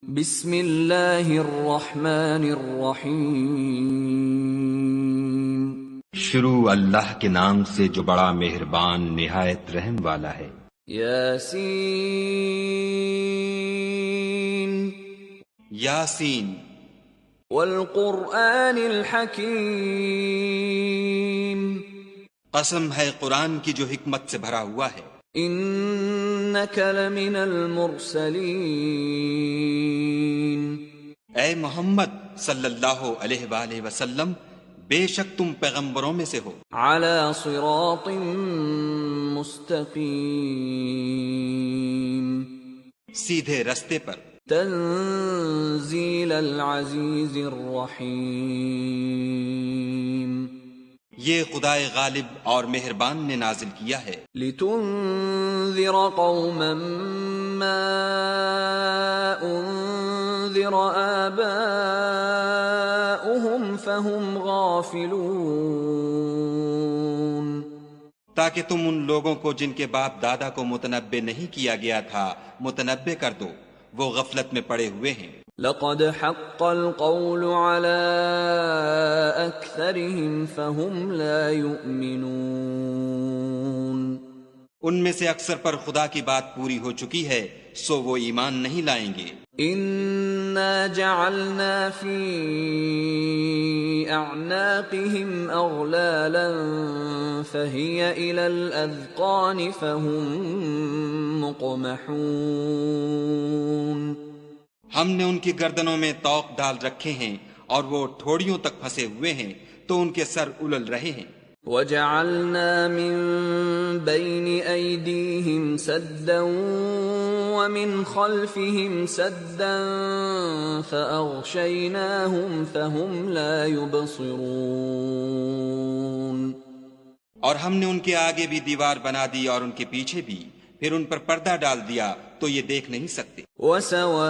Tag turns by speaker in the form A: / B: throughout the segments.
A: بسم اللہ الرحمن الرحیم۔
B: شروع اللہ کے نام سے جو بڑا مہربان نہایت رحم والا ہے۔
A: یاسین
B: یاسین
A: والقرآن الحکیم،
B: قسم ہے قرآن کی جو حکمت سے بھرا ہوا ہے۔
A: انک لمن المرسلین،
B: اے محمد صلی اللہ علیہ وآلہ وسلم، بے شک تم پیغمبروں میں سے ہو،
A: علی صراط مستقیم،
B: سیدھے رستے پر۔
A: تنزیل العزیز الرحیم،
B: یہ خدائے غالب اور مہربان نے نازل کیا ہے۔
A: لتنذر قوما ما انذر آباؤهم فهم غافلون،
B: تاکہ تم ان لوگوں کو جن کے باپ دادا کو متنبع نہیں کیا گیا تھا متنبع کر دو، وہ غفلت میں پڑے ہوئے ہیں۔
A: لقد حق القول على اکثرهم فهم لا يؤمنون،
B: ان میں سے اکثر پر خدا کی بات پوری ہو چکی ہے، سو وہ ایمان نہیں لائیں گے۔
A: انا جعلنا في اعناقهم اغلالا فهي الى الاذقان فهم مقمحون،
B: ہم نے ان کی گردنوں میں طوق ڈال رکھے ہیں اور وہ ٹھوڑیوں تک پھنسے ہوئے ہیں تو ان کے سر الل رہے ہیں۔
A: وجعلنا من بين أيديهم سدا ومن خلفهم سدا فأغشيناهم فهم لا يبصرون،
B: اور ہم نے ان کے آگے بھی دیوار بنا دی اور ان کے پیچھے بھی، پھر ان پر پردہ ڈال دیا تو یہ دیکھ نہیں سکتے۔
A: وسواء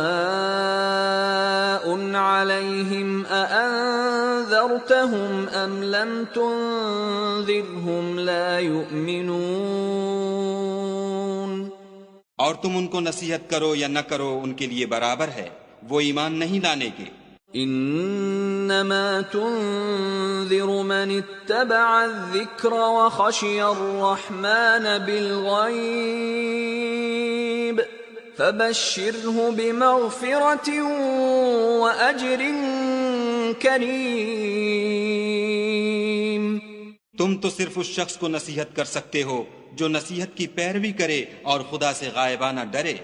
A: عليهم أأنذرتهم أم لم تنذرهم لا يؤمنون،
B: اور تم ان کو نصیحت کرو یا نہ کرو ان کے لیے برابر ہے، وہ ایمان نہیں لانے کے۔
A: انما تنذر من اتبع الذکر وخشی الرحمن بالغیب فبشره بمغفرة وأجر کریم،
B: تم تو صرف اس شخص کو نصیحت کر سکتے ہو جو نصیحت کی پیروی کرے اور خدا سے غائبانہ ڈرے،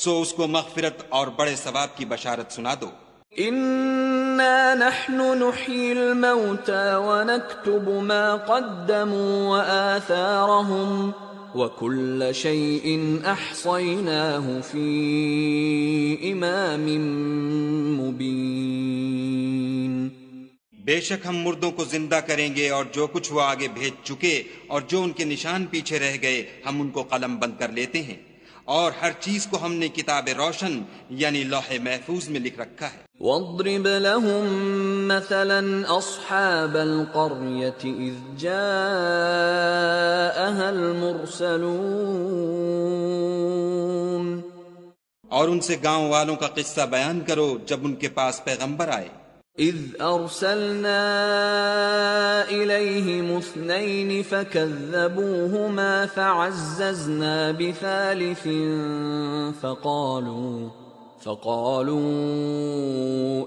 B: سو اس کو مغفرت اور بڑے ثواب کی بشارت سنا دو۔
A: انا نحن نحيي الموتى ونكتب ما قدموا وآثارهم وكل شيء احصيناه في امام مبين،
B: بے شک ہم مردوں کو زندہ کریں گے اور جو کچھ وہ آگے بھیج چکے اور جو ان کے نشان پیچھے رہ گئے ہم ان کو قلم بند کر لیتے ہیں، اور ہر چیز کو ہم نے کتاب روشن یعنی لوح محفوظ میں لکھ رکھا ہے۔
A: واضرب لهم مثلا اصحاب القرية اذ جاءها المرسلون،
B: اور ان سے گاؤں والوں کا قصہ بیان کرو جب ان کے پاس پیغمبر آئے۔
A: اذ ارسلنا الیہم اثنین فکذبوہما فعززنا بثالث فقالوا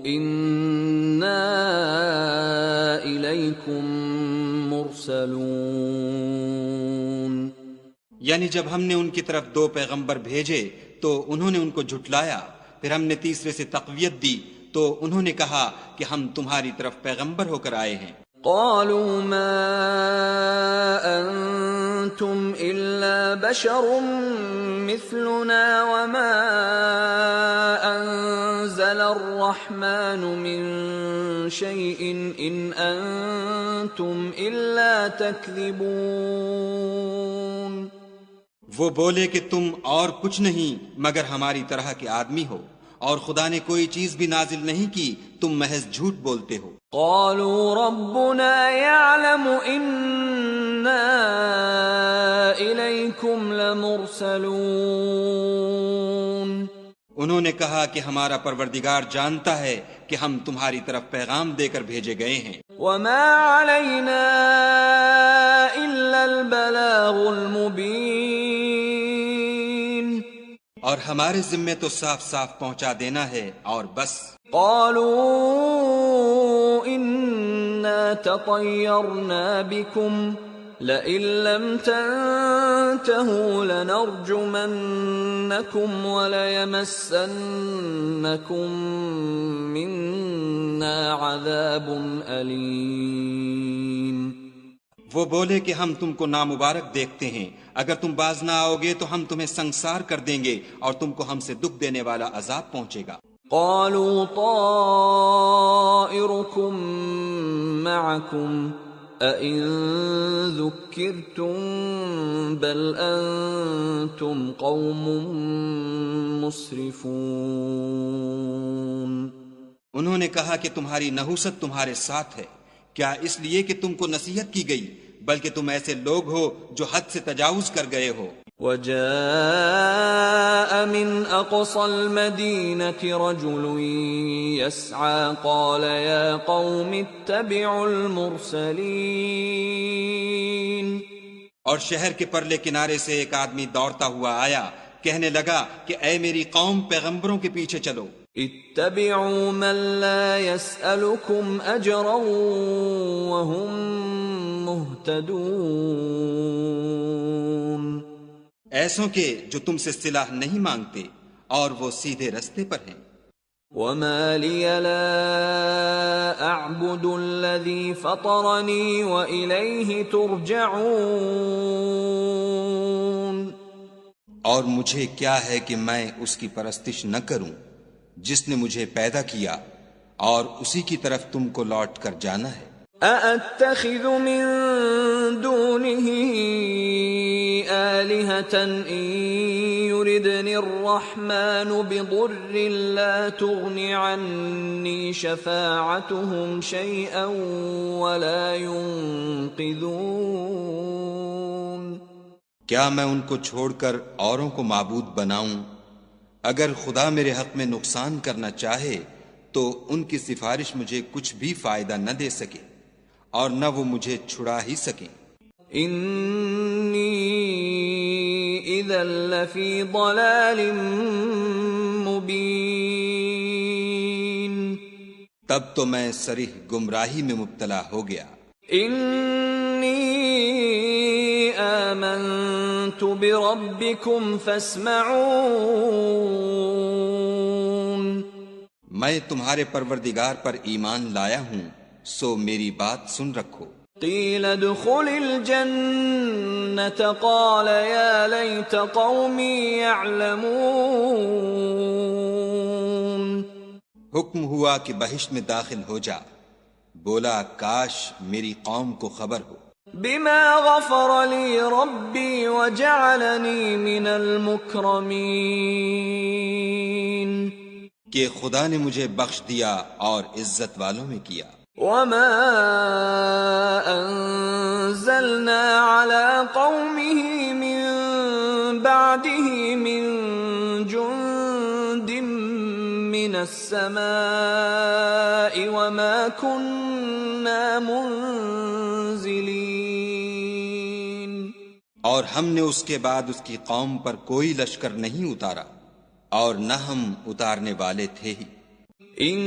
A: انا الیکم مرسلون،
B: یعنی جب ہم نے ان کی طرف دو پیغمبر بھیجے تو انہوں نے ان کو جھٹلایا، پھر ہم نے تیسرے سے تقویت دی تو انہوں نے کہا کہ ہم تمہاری طرف پیغمبر ہو کر آئے ہیں۔
A: قالوا ما انتم الا بشر مثلنا وما انزل الرحمن من شيء ان انتم الا تكذبون،
B: وہ بولے کہ تم اور کچھ نہیں مگر ہماری طرح کے آدمی ہو، اور خدا نے کوئی چیز بھی نازل نہیں کی، تم محض جھوٹ بولتے ہو۔
A: قالوا ربنا يعلم إنا إليكم لمرسلون،
B: انہوں نے کہا کہ ہمارا پروردگار جانتا ہے کہ ہم تمہاری طرف پیغام دے کر بھیجے گئے ہیں،
A: وما علينا إلا البلاغ المبين.
B: اور ہمارے ذمے تو صاف صاف پہنچا دینا ہے اور بس.
A: قالوا إنا تطيرنا بكم لئن لم تنتهوا لنرجمنكم وليمسنكم منا عذاب أليم.
B: وہ بولے کہ ہم تم کو نامبارک دیکھتے ہیں، اگر تم باز نہ آؤ گے تو ہم تمہیں سنسار کر دیں گے اور تم کو ہم سے دکھ دینے والا عذاب پہنچے گا.
A: قالوا طائركم معكم أئن ذكرتم بل أنتم قوم مسرفون.
B: انہوں نے کہا کہ تمہاری نحوست تمہارے ساتھ ہے، کیا اس لیے کہ تم کو نصیحت کی گئی، بلکہ تم ایسے لوگ ہو جو حد سے تجاوز کر گئے ہو.
A: وجاء من أقصى المدينة رجل يسعى قال يا قوم اتبعوا المرسلين.
B: اور شہر کے پرلے کنارے سے ایک آدمی دوڑتا ہوا آیا، کہنے لگا کہ اے میری قوم، پیغمبروں کے پیچھے چلو.
A: اتبعوا من لا يسألكم أجرا وهم مهتدون.
B: ایسوں کے جو تم سے صلہ نہیں مانگتے اور وہ سیدھے رستے پر ہیں.
A: وما لي لا أعبد الذي فطرني وإليه ترجعون.
B: اور مجھے کیا ہے کہ میں اس کی پرستش نہ کروں جس نے مجھے پیدا کیا اور اسی کی طرف تم کو لوٹ کر جانا ہے.
A: أأتخذ من دونه آلهة إن يردني الرحمن بضر لا تغن عني شفاعتهم شيئا ولا ينقذون.
B: کیا میں ان کو چھوڑ کر اوروں کو معبود بناؤں؟ اگر خدا میرے حق میں نقصان کرنا چاہے تو ان کی سفارش مجھے کچھ بھی فائدہ نہ دے سکے اور نہ وہ مجھے چھڑا ہی سکیں.
A: انی اذا لفی ضلال مبین.
B: تب تو میں صریح گمراہی میں مبتلا ہو گیا.
A: انی آمنت بربکم فاسمعون.
B: میں تمہارے پروردگار پر ایمان لایا ہوں، سو میری بات سن رکھو.
A: قیل ادخل الجنة قال یا لیت قومی یعلمون.
B: حکم ہوا کہ بہشت میں داخل ہو جا، بولا کاش میری قوم کو خبر ہو.
A: بما غفر لی ربی وجعلنی من المکرمین.
B: کہ خدا نے مجھے بخش دیا اور عزت والوں میں کیا.
A: وما انزلنا على قومه من بعده من جند من السماء وما كنا منزلين.
B: اور ہم نے اس کے بعد اس کی قوم پر کوئی لشکر نہیں اتارا اور نہ ہم اتارنے والے تھے ہی.
A: ان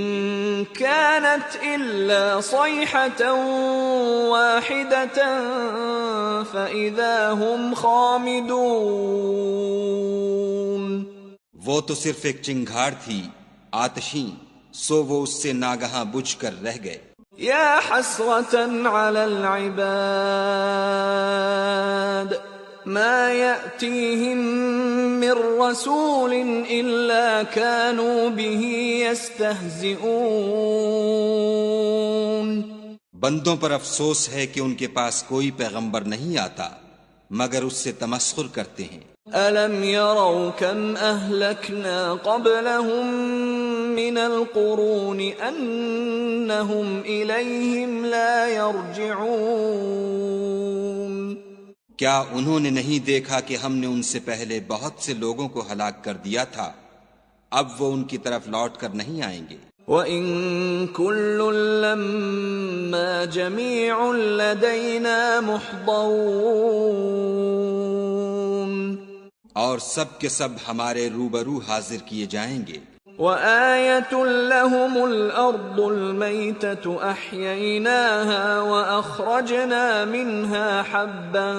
A: كانت الا صيحة واحدة فاذا هم خامدون.
B: وہ تو صرف ایک چنگھاڑ تھی آتشیں، سو وہ اس سے ناگہاں بجھ کر رہ گئے.
A: یا حسرة على العباد ما يأتيهم من رسول إلا كانوا به يستهزئون.
B: بندوں پر افسوس ہے کہ ان کے پاس کوئی پیغمبر نہیں آتا مگر اس سے تمسخر کرتے ہیں.
A: أَلَمْ يَرَوْا كَمْ أَهْلَكْنَا قَبْلَهُمْ مِنَ الْقُرُونِ أَنَّهُمْ إِلَيْهِمْ لَا يَرْجِعُونَ.
B: کیا انہوں نے نہیں دیکھا کہ ہم نے ان سے پہلے بہت سے لوگوں کو ہلاک کر دیا تھا اب وہ ان کی طرف لوٹ کر نہیں آئیں گے۔
A: وَإِن كُلٌّ لَّمَّا جَمِيعٌ لَّدَيْنَا مُحْضَرُونَ،
B: اور سب کے سب ہمارے روبرو حاضر کیے جائیں گے۔
A: وَآيَةٌ لَّهُمُ الْأَرْضُ الْمَيْتَةُ أَحْيَيْنَاهَا وَأَخْرَجْنَا مِنْهَا حَبًّا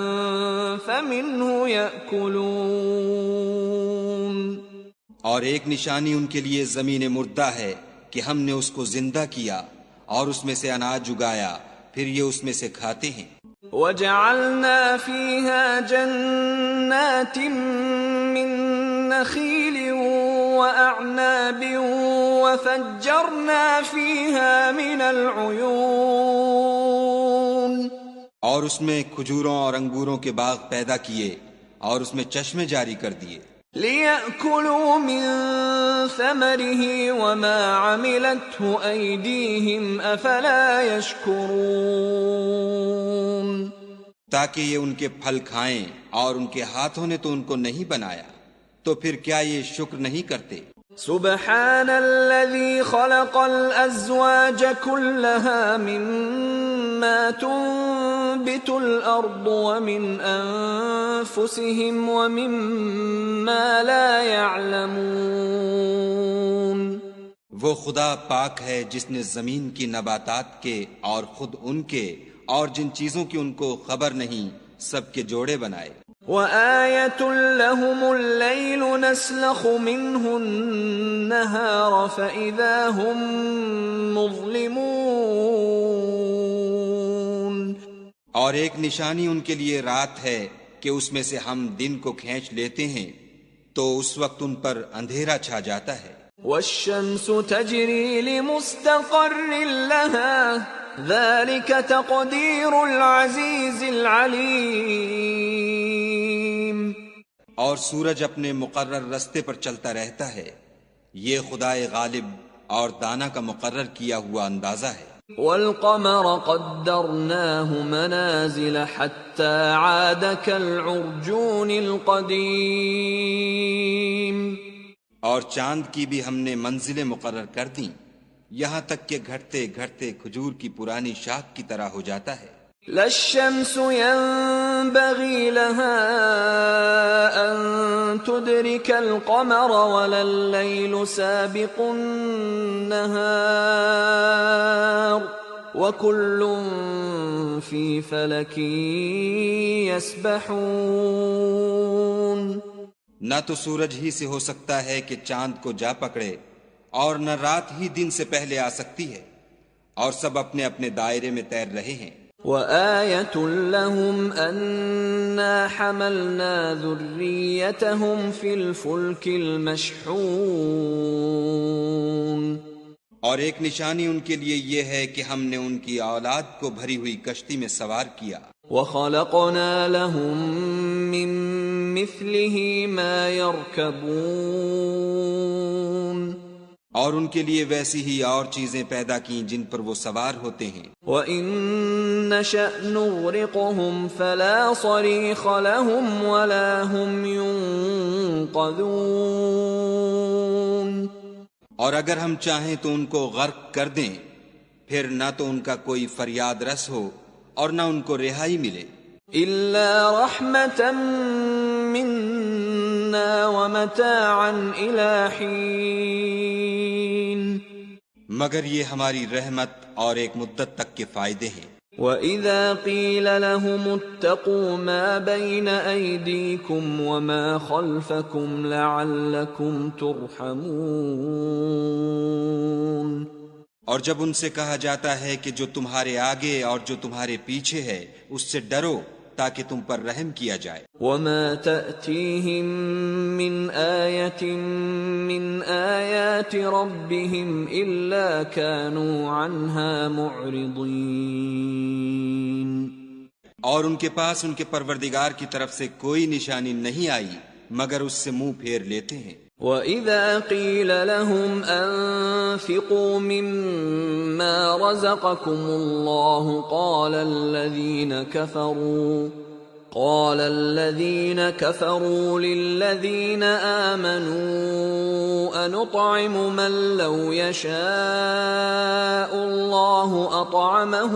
A: فَمِنْهُ يَأْكُلُونَ۔
B: اور ایک نشانی ان کے لیے زمین مردہ ہے کہ ہم نے اس کو زندہ کیا اور اس میں سے اناج اگایا، پھر یہ اس میں سے کھاتے ہیں۔
A: وَجَعَلْنَا فِيهَا جَنَّاتٍ مِّن نَّخِيلٍ وَأَعْنَابٍ وَفَجَّرْنَا فِيهَا مِنَ الْعُيُونِ،
B: اور اس میں کھجوروں اور انگوروں کے باغ پیدا کیے اور اس میں چشمے جاری کر دیے،
A: لِيَأْكُلُوا مِن ثَمَرِهِ وَمَا عَمِلَتْهُ أَيْدِيهِمْ أَفَلَا يَشْكُرُونَ،
B: تاکہ یہ ان کے پھل کھائیں، اور ان کے ہاتھوں نے تو ان کو نہیں بنایا، تو پھر کیا یہ شکر نہیں کرتے؟
A: سبحان الذي خلق الأزواج كلها مما تنبت الأرض ومن أنفسهم ومما لا يعلمون۔
B: وہ خدا پاک ہے جس نے زمین کی نباتات کے اور خود ان کے اور جن چیزوں کی ان کو خبر نہیں سب کے جوڑے بنائے۔
A: وَآيَةٌ لَّهُمُ اللَّيْلُ نَسْلَخُ مِنْهُ النَّهَارَ فَإِذَا هُمْ مُظْلِمُونَ،
B: اور ایک نشانی ان کے لیے رات ہے کہ اس میں سے ہم دن کو کھینچ لیتے ہیں تو اس وقت ان پر اندھیرا چھا جاتا ہے۔
A: وَالشَّمْسُ تَجْرِي لِمُسْتَقَرٍّ لَّهَا ذَلِكَ تَقْدِيرُ الْعَزِيزِ الْعَلِيمِ۔
B: اور سورج اپنے مقرر رستے پر چلتا رہتا ہے، یہ خدائے غالب اور دانا کا مقرر کیا ہوا اندازہ ہے۔
A: وَالْقَمَرَ قَدَّرْنَاهُ مَنَازِلَ حَتَّى عَادَ كَالْعُرْجُونِ الْقَدِيمِ،
B: اور چاند کی بھی ہم نے منزلیں مقرر کر دیں، یہاں تک کہ گھٹتے گھٹتے کھجور کی پرانی شاخ کی طرح ہو جاتا ہے۔
A: لا الشمس ينبغي لها أن تدرك القمر ولا الليل سابق النهار وكل في فلك يسبحون۔
B: نہ تو سورج ہی سے ہو سکتا ہے کہ چاند کو جا پکڑے، اور نہ رات ہی دن سے پہلے آ سکتی ہے، اور سب اپنے اپنے دائرے میں تیر رہے ہیں۔
A: وَآيَةٌ لَّهُمْ أَنَّا حَمَلْنَا ذُرِّيَّتَهُمْ فِي الْفُلْكِ الْمَشْحُونِ،
B: اور ایک نشانی ان کے لیے یہ ہے کہ ہم نے ان کی اولاد کو بھری ہوئی کشتی میں سوار کیا۔
A: وَخَلَقْنَا لَهُم مِّن مِّثْلِهِ مَا يَرْكَبُونَ،
B: اور ان کے لیے ویسی ہی اور چیزیں پیدا کیں جن پر وہ سوار ہوتے ہیں۔
A: وَإِن نَّشَأْ نُغْرِقْهُمْ فَلَا صَرِيخَ لَهُمْ وَلَا هُمْ يُنقَذُونَ،
B: اور اگر ہم چاہیں تو ان کو غرق کر دیں، پھر نہ تو ان کا کوئی فریاد رس ہو اور نہ ان کو رہائی ملے۔
A: إِلَّا رَحْمَةً مِّنَّا وَمَتَاعًا إِلَىٰ حِينٍ،
B: مگر یہ ہماری رحمت اور ایک مدت تک کے فائدے ہیں۔
A: وَإِذَا قِيلَ لَهُمُ اتَّقُوا مَا بَيْنَ أَيْدِيكُمْ وَمَا خَلْفَكُمْ لَعَلَّكُمْ تُرْحَمُونَ،
B: اور جب ان سے کہا جاتا ہے کہ جو تمہارے آگے اور جو تمہارے پیچھے ہے اس سے ڈرو تاکہ تم پر رحم کیا جائے۔
A: وَمَا تَأْتِيهِم مِّنْ آيَةٍ مِّنْ آيَاتِ رَبِّهِمْ إِلَّا كَانُوا عَنْهَا مُعْرِضِينَ،
B: اور ان کے پاس ان کے پروردگار کی طرف سے کوئی نشانی نہیں آئی مگر اس سے منہ پھیر لیتے ہیں۔
A: وَإِذَا قِيلَ لَهُمْ أَنفِقُوا مِمَّا رَزَقَكُمُ اللَّهُ قَالَ قال الذين كفروا للذين آمنوا أنطعم من لو يشاء الله أطعمه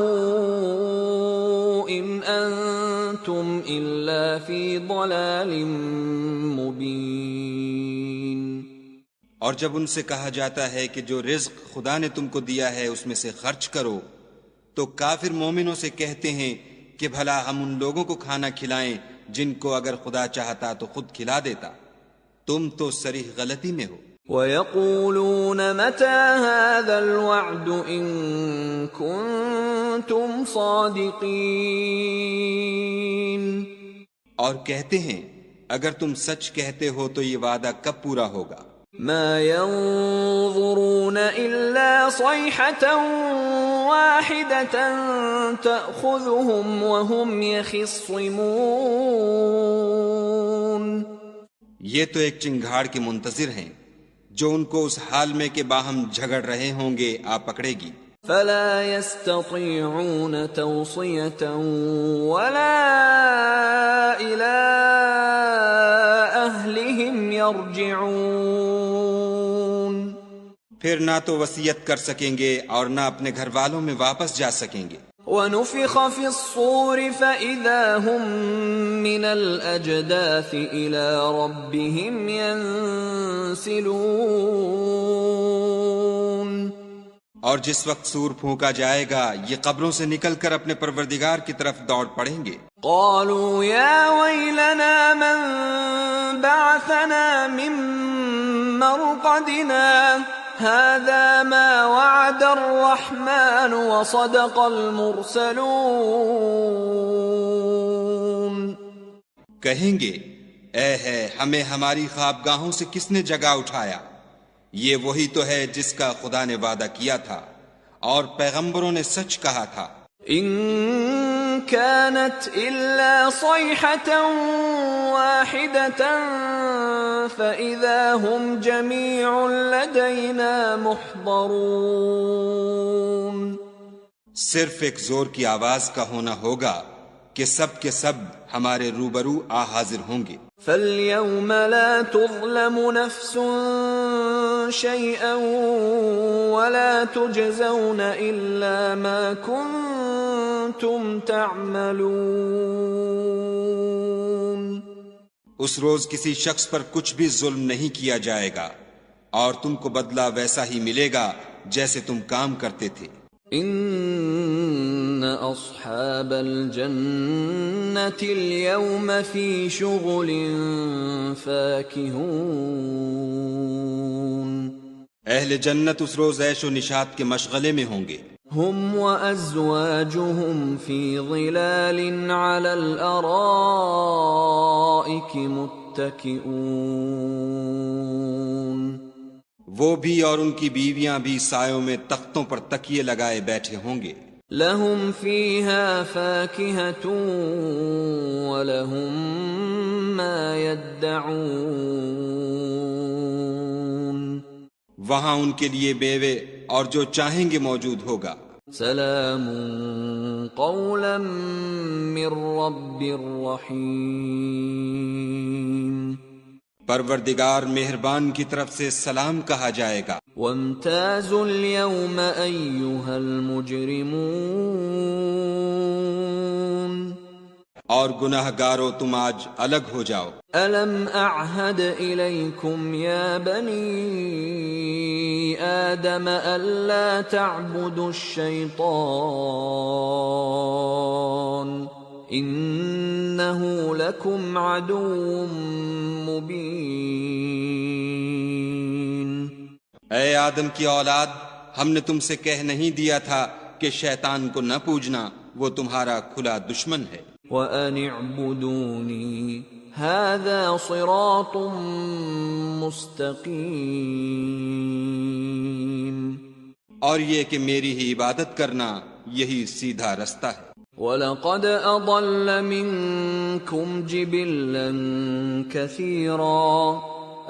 A: إن أنتم إلا في ضلال مبين۔
B: اور جب ان سے کہا جاتا ہے کہ جو رزق خدا نے تم کو دیا ہے اس میں سے خرچ کرو، تو کافر مومنوں سے کہتے ہیں کہ بھلا ہم ان لوگوں کو کھانا کھلائیں جن کو اگر خدا چاہتا تو خود کھلا دیتا، تم تو صریح غلطی میں ہو۔
A: وَيَقُولُونَ مَتَى هَذَا الْوَعْدُ إِن كُنتُمْ صَادِقِينَ،
B: اور کہتے ہیں اگر تم سچ کہتے ہو تو یہ وعدہ کب پورا ہوگا؟
A: ما ينظرون إلا صيحة واحدة تأخذهم وهم يخصمون،
B: یہ تو ایک چنگھاڑ کے منتظر ہیں جو ان کو اس حال میں کہ باہم جھگڑ رہے ہوں گے آ پکڑے گی۔
A: فلا يستطيعون توصية ولا إلى أهلهم يرجعون،
B: پھر نہ تو وصیت کر سکیں گے اور نہ اپنے گھر والوں میں واپس جا سکیں گے۔
A: وَنُفِخَ فِي الصُّورِ فَإِذَا هُم مِّنَ الْأَجْدَاثِ إِلَى رَبِّهِمْ يَنسِلُونَ،
B: اور جس وقت سور پھونکا جائے گا یہ قبروں سے نکل کر اپنے پروردگار کی طرف دوڑ پڑیں گے۔
A: قالوا يا ويلنا من بعثنا من مرقدنا هذا ما وعد الرحمن وصدق المرسلون،
B: کہیں گے اے ہے ہمیں ہماری خوابگاہوں سے کس نے جگا اٹھایا، یہ وہی تو ہے جس کا خدا نے وعدہ کیا تھا اور پیغمبروں نے سچ کہا تھا۔
A: ان كانت الا صيحة واحدة فاذا هم جميع لدينا محضرون،
B: صرف ایک زور کی آواز کا ہونا ہوگا کہ سب کے سب ہمارے روبرو آ حاضر ہوں گے۔
A: فَالْيَوْمَ لَا تُظْلَمُ نَفْسٌ شَيْئًا وَلَا تُجْزَوْنَ إِلَّا مَا كُنتُمْ تَعْمَلُونَ،
B: اس روز کسی شخص پر کچھ بھی ظلم نہیں کیا جائے گا اور تم کو بدلہ ویسا ہی ملے گا جیسے تم کام کرتے تھے۔
A: ان اصحاب الجنة اليوم في شغل فاكهون،
B: اہل جنت اس روز عیش و نشاط کے مشغلے میں ہوں گے۔
A: هم وازواجهم في ظلال على الارائك متكئون،
B: وہ بھی اور ان کی بیویاں بھی سایوں میں تختوں پر تکیے لگائے بیٹھے ہوں گے۔
A: لهم فيها فاكهة ولهم ما يدعون،
B: وہاں ان کے لیے میوے اور جو چاہیں گے موجود ہوگا۔
A: سلام قولا من رب رحیم،
B: پروردگار مہربان کی طرف سے سلام کہا جائے گا۔
A: وامتازوا اليوم أيها المجرمون،
B: اور گناہ گارو تم آج الگ ہو جاؤ۔
A: ألم أعهد إليكم يا بني آدم ألا تعبدوا الشيطان إنه لكم عدو مبين۔
B: اے آدم کی اولاد، ہم نے تم سے کہہ نہیں دیا تھا کہ شیطان کو نہ پوجنا، وہ تمہارا کھلا دشمن ہے۔
A: وَأَنِ اعْبُدُونِي هَذَا صِرَاطٌ مُسْتَقِيمٌ،
B: اور یہ کہ میری ہی عبادت کرنا یہی سیدھا رستہ ہے۔
A: وَلَقَدْ أَضَلَّ مِنْكُمْ جِبِلًّا كَثِيرًا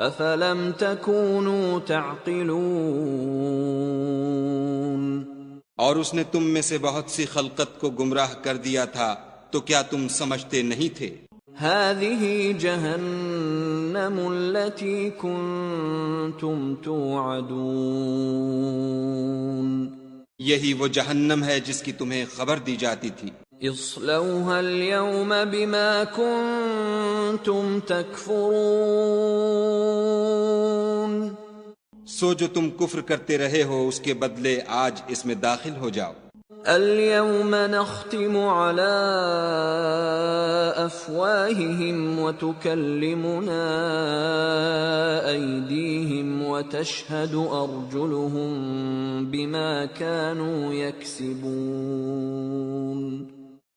A: أَفَلَمْ تَكُونُوا تَعْقِلُونَ،
B: اور اس نے تم میں سے بہت سی خلقت کو گمراہ کر دیا تھا، تو کیا تم سمجھتے نہیں تھے؟
A: هذه جهنم التي كنتم توعدون
B: یہی وہ جہنم ہے جس کی تمہیں خبر دی جاتی تھی۔
A: اصلوها اليوم بما كنتم تكفرون
B: سو جو تم کفر کرتے رہے ہو اس کے بدلے آج اس میں داخل ہو جاؤ۔
A: اليوم نختم على أفواههم وتكلمنا أيديهم وتشهد أرجلهم بما كانوا يكسبون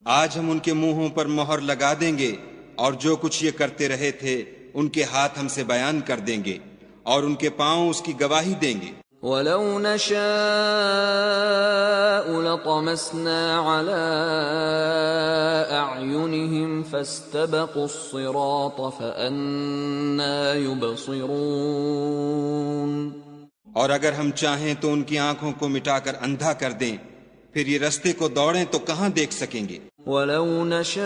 B: آج ہم ان کے منہوں پر مہر لگا دیں گے اور جو کچھ یہ کرتے رہے تھے ان کے ہاتھ ہم سے بیان کر دیں گے اور ان کے پاؤں اس کی گواہی دیں گے۔
A: وَلَوْ نَشَاءُ لَطَمَسْنَا عَلَىٰ أَعْيُنِهِمْ فَاسْتَبَقُوا الصِّرَاطَ فَأَنَّىٰ يُبْصِرُونَ
B: اور اگر ہم چاہیں تو ان کی آنکھوں کو مٹا کر اندھا کر دیں، پھر یہ رستے کو دوڑیں تو کہاں دیکھ سکیں گے؟
A: وَلَوْ نَشَاءُ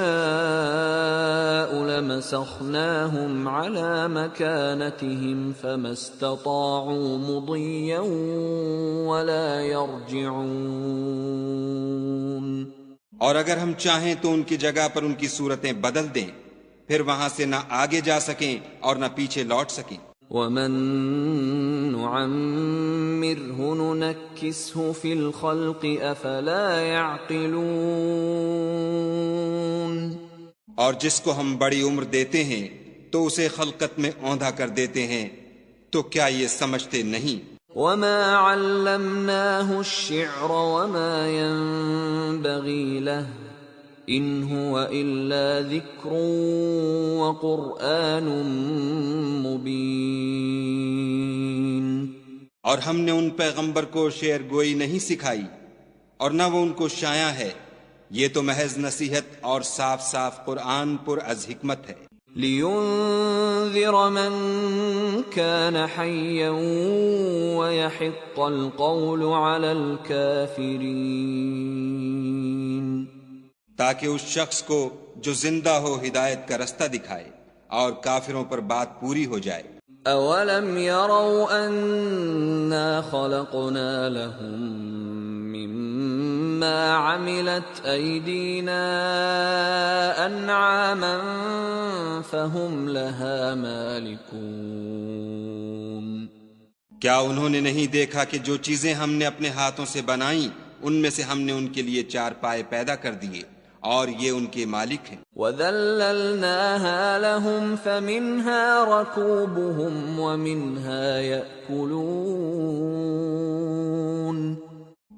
A: لَمَسَخْنَاهُمْ عَلَىٰ مَكَانَتِهِمْ فَمَا اسْتَطَاعُوا مُضِيًّا وَلَا يَرْجِعُونَ
B: اور اگر ہم چاہیں تو ان کی جگہ پر ان کی صورتیں بدل دیں، پھر وہاں سے نہ آگے جا سکیں اور نہ پیچھے لوٹ سکیں۔
A: وَمَن نُعَمِّرْهُ نُنَكِّسْهُ فِي الْخَلْقِ أَفَلَا يَعْقِلُونَ
B: اور جس کو ہم بڑی عمر دیتے ہیں تو اسے خلقت میں اوندھا کر دیتے ہیں، تو کیا یہ سمجھتے نہیں؟
A: وَمَا عَلَّمْنَاهُ الشِّعْرَ وَمَا يَنبَغِي لَهُ إِنْ هُوَ إِلَّا ذِكْرٌ وَقُرْآنٌ مُبِينٌ
B: اور ہم نے ان پیغمبر کو شعر گوئی نہیں سکھائی اور نہ وہ ان کو شایع ہے، یہ تو محض نصیحت اور صاف صاف قرآن پر از حکمت ہے۔
A: لِيُنذِرَ مَن كَانَ حَيًّا وَيَحِقَّ الْقَوْلُ عَلَى الْكَافِرِينَ
B: تاکہ اس شخص کو جو زندہ ہو ہدایت کا رستہ دکھائے اور کافروں پر بات پوری ہو جائے۔
A: أَوَلَمْ يَرَوْا أَنَّا خَلَقْنَا لَهُم مِّمَّا عَمِلَتْ أَيْدِينَا أَنْعَامًا فَهُمْ لَهَا مَالِكُونَ
B: کیا انہوں نے نہیں دیکھا کہ جو چیزیں ہم نے اپنے ہاتھوں سے بنائیں ان میں سے ہم نے ان کے لیے چار پائے پیدا کر دیے اور یہ ان کے مالک ہیں۔
A: وَذَلَّلْنَاهَا لَهُمْ فَمِنْهَا رَكُوبُهُمْ وَمِنْهَا يَأْكُلُونَ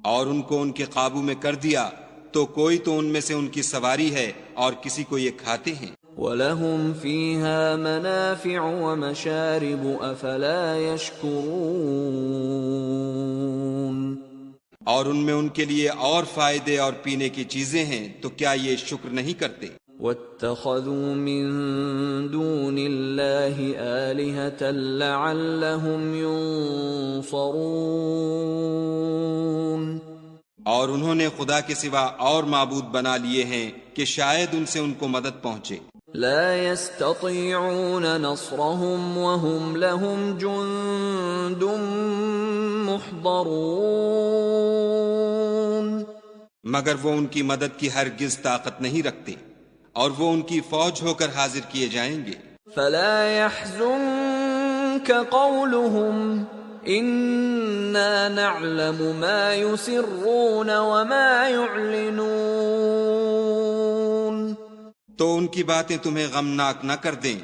B: اور ان کو ان کے قابو میں کر دیا تو کوئی تو ان میں سے ان کی سواری ہے اور کسی کو یہ کھاتے ہیں۔
A: وَلَهُمْ فِيهَا مَنَافِعُ وَمَشَارِبُ أَفَلَا يَشْكُرُونَ
B: اور ان میں ان کے لیے اور فائدے اور پینے کی چیزیں ہیں تو کیا یہ شکر نہیں کرتے؟
A: وَاتَّخَذُوا مِن دُونِ اللَّهِ آلِهَةً لَعَلَّهُمْ يُنصَرُونَ
B: اور انہوں نے خدا کے سوا اور معبود بنا لیے ہیں کہ شاید ان سے ان کو مدد پہنچے۔
A: لا يستطيعون نصرهم وهم لهم جند محضرون
B: مگر وہ ان کی مدد کی ہرگز طاقت نہیں رکھتے اور وہ ان کی فوج ہو کر حاضر کیے جائیں گے۔
A: فلا يحزنك قولهم إنا نعلم ما يسرون وما يعلنون
B: تو ان کی باتیں تمہیں غمناک نہ کر دیں،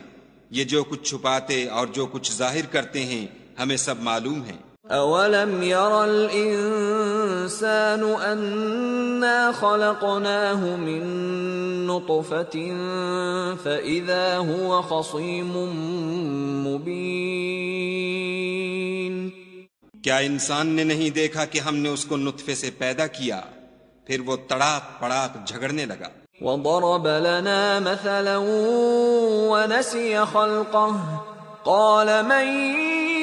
B: یہ جو کچھ چھپاتے اور جو کچھ ظاہر کرتے ہیں ہمیں سب معلوم ہے۔
A: أَوَلَمْ يَرَ الْإِنسَانُ أَنَّا خَلَقْنَاهُ مِن نُّطْفَةٍ فَإِذَا هُوَ خَصِيمٌ مُّبِينٌ
B: کیا انسان نے نہیں دیکھا کہ ہم نے اس کو نطفے سے پیدا کیا پھر وہ تڑاک پڑاک جھگڑنے لگا۔
A: وَضَرَبَ لَنَا مَثَلًا وَنَسِيَ خَلْقَهُ قَالَ مَن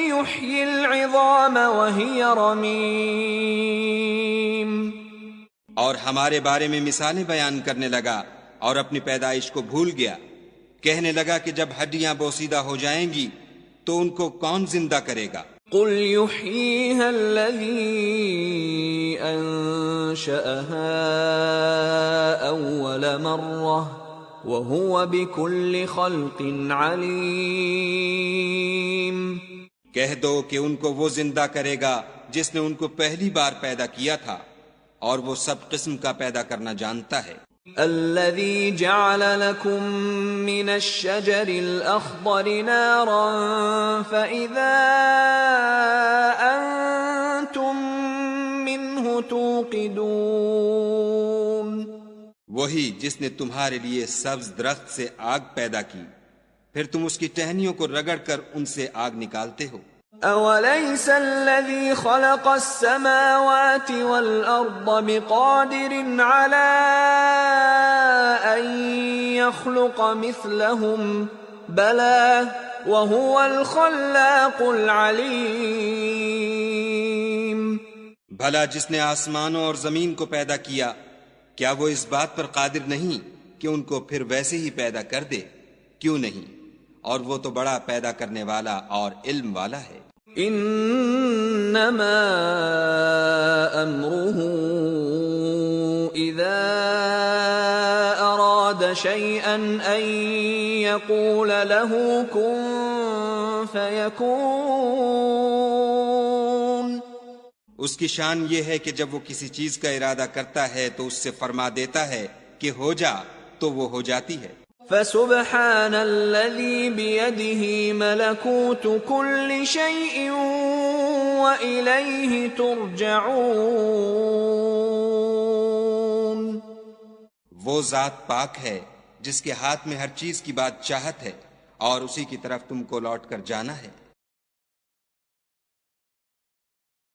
A: يُحْيِي الْعِظَامَ وَهِيَ رَمِيمٌ
B: اور ہمارے بارے میں مثالیں بیان کرنے لگا اور اپنی پیدائش کو بھول گیا. کہنے لگا کہ جب ہڈیاں بوسیدہ ہو جائیں گی تو ان کو کون زندہ کرے گا؟
A: قل يحييها الذي أنشأها أول مرة وهو بكل خلق عليم.
B: کہہ دو کہ ان کو وہ زندہ کرے گا جس نے ان کو پہلی بار پیدا کیا تھا اور وہ سب قسم کا پیدا کرنا جانتا ہے.
A: الذي جعل لكم من الشجر الأخضر نارا فإذا أنتم منه توقدون.
B: وہی جس نے تمہارے لیے سبز درخت سے آگ پیدا کی پھر تم اس کی ٹہنیوں کو رگڑ کر ان سے آگ نکالتے ہو.
A: أوليس الذي خلق السماوات والأرض بقادر على أن يخلق مثلهم بلى وهو الخلاق العليم.
B: بھلا جس نے آسمانوں اور زمین کو پیدا کیا کیا وہ اس بات پر قادر نہیں کہ ان کو پھر ویسے ہی پیدا کر دے؟ کیوں نہیں؟ اور وہ تو بڑا پیدا کرنے والا اور علم والا ہے.
A: انما امره اذا اراد شيئا ان يقول له كن فيكون.
B: اس کی شان یہ ہے کہ جب وہ کسی چیز کا ارادہ کرتا ہے تو اس سے فرما دیتا ہے کہ ہو جا تو وہ ہو جاتی ہے.
A: فسبحان الذي بيده ملكوت كل شيء وإليه ترجعون.
B: وہ ذات پاک ہے جس کے ہاتھ میں ہر چیز کی بادشاہت ہے اور اسی کی طرف تم کو لوٹ کر جانا ہے.